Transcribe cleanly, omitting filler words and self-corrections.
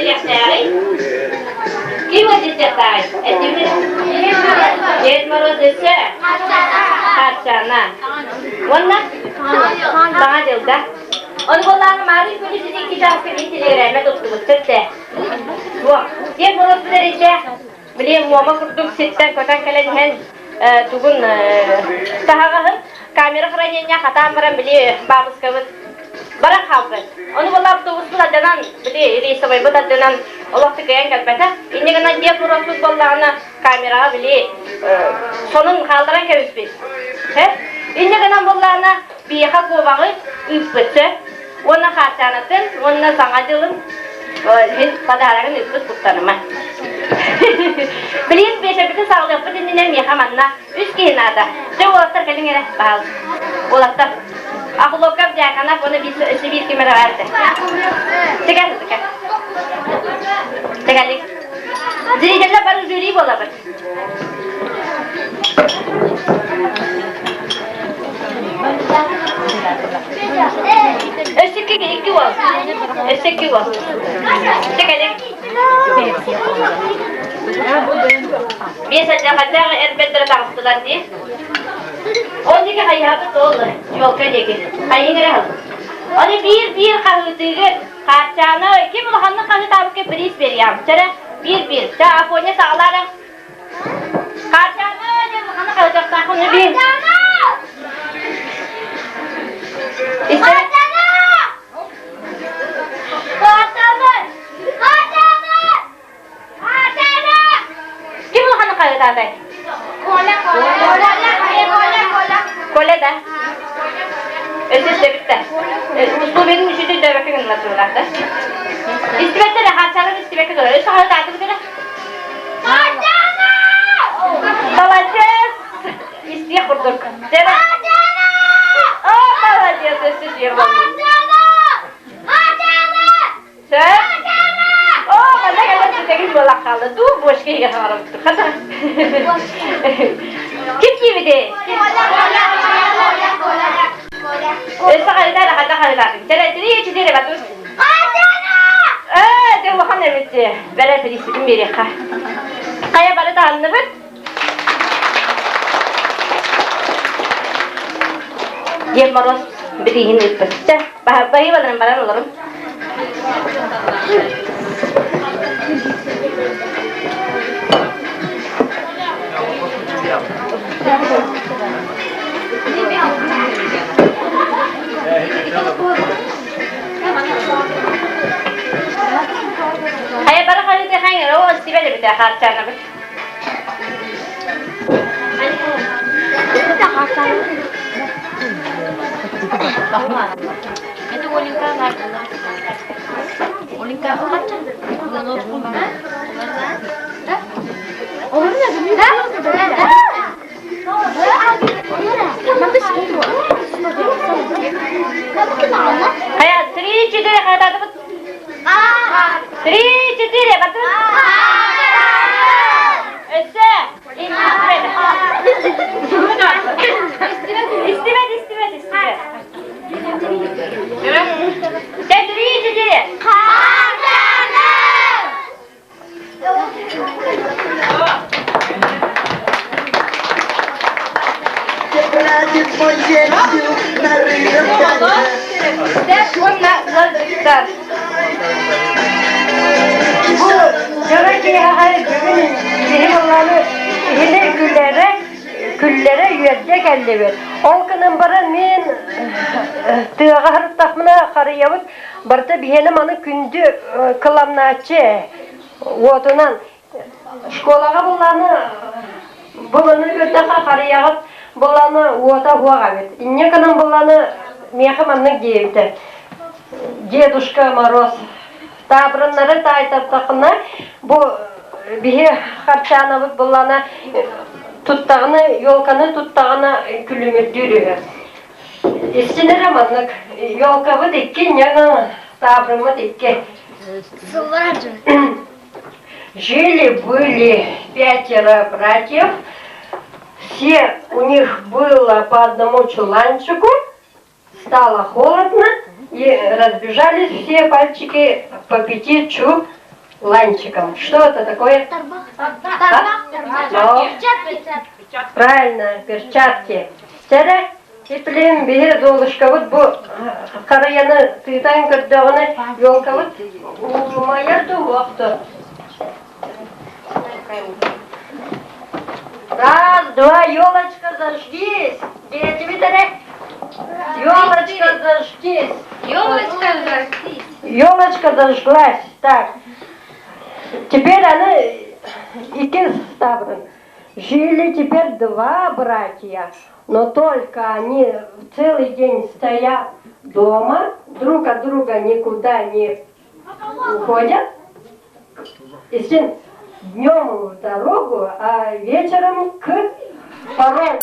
yaptı? Kim o diyecekler? Ded Moroz ise Harçana. Onlar sana diyor da. Onu bunların mağrı böyle sizi kitap filmlerine tuttuğumuz tütte. Bu. Ded Moroz ise bileyim muama kurduk sitten kotan kalediğin tugun tahağın kamera kıranyanya hata maran bili babus kavut barak halkı. Onu bu laptopus bu dadan bili risa bay bu dadan Allah tıkayan kalpata. İnne kana Ded Moroz'un bollağına kamera bili sonun kaldıran kevüspil. İnne kana bollağına bir hak ovağı üpütü. Ona harcanatın, ona sanadılın. Hen padalarını üpüt kurtarma. Bilin beşe bütün sağlığı bu dinlenen yahamanna üç kihinada. Çoğu olatlar kalın yere bağlı. Olatlar. Akılokap jakana bunu bir kimere verdi. Çıkar. Çıkarlık. Ziricelle barı jüri bolabır. Eşek iki var. Çıkarlık. Biasanya kadang better takutlan di. Oh ni kaya hayat tol. Yol kaya Ayo ngerah. Ani bir kahutigi kaçana kim bu hanna kanı tabu ke pris veriyam. Cara bir. Ca aponya sağlara. Kaçana ne bu hanna kalacak takun bir. Tatay. Kola da. Ötesi bitti. Usta benim işi de bakın anlatıyorlar da. İstimette de harçalar istimette doğru. Şu halde artık böyle. Harçana! Balacız. İstiye kurduk. Harçana! Oh balacız ötesi diyor. Harçana! Sen? Oh bana geldi sekiz bolak kaldı. Dur boş ki yakarım. Hadi. Kim de? Sakal. Cara diri çizere batır. De bu hanım etti. Böyle birisi bir ka. Kaya bana da anladın. Ded Moroz birihin etti. Bayi badan bana olurum. Hayır bana kali de hangi o istifade bir de harçana bir. Itu Olinka nggak? Olinka apa? Orangnya gimana? Kayak 3 4 kata dapat. 3 4 betul. Ese. İstimet. Sen 3 4. Bu Gerekli küllere yürecek elde bir. Olkanın barın men tığa harıp takmına karıyavut barda bihene manı kündü kılamnaçı otunan şkolaga bulanı götaka karıyavut bulanı ota huaga bit. İnne kanın bulanı meha manı giydi. Дедушка Мороз. Табрыннары тайтаптақына bu bihi harçanı bulana tuttağını yolkanı tuttağına külümür dürüyor. İçine ramanlık yolkavı dikkin yana tabrımı dikkin. Жили-были 5 братьев, все у них было по одному чуланчику, стало холодно, и разбежались все пальчики по 5 ланчиком. Что это такое? Ну, правильно, перчатки. Теперь иплем бир долышка вот bu karayana tıydan kırdığını yolka вот umaya doğuqtu. Раз, два, елочка, зажгись. Елочка, зажгись. Елочка, зажгись. Елочка зажглась. Так. Теперь она iki ставры. Жили теперь два братья, но только они целый день стоят дома, друг от друга никуда не уходят. И днем в дорогу, а вечером к порогу.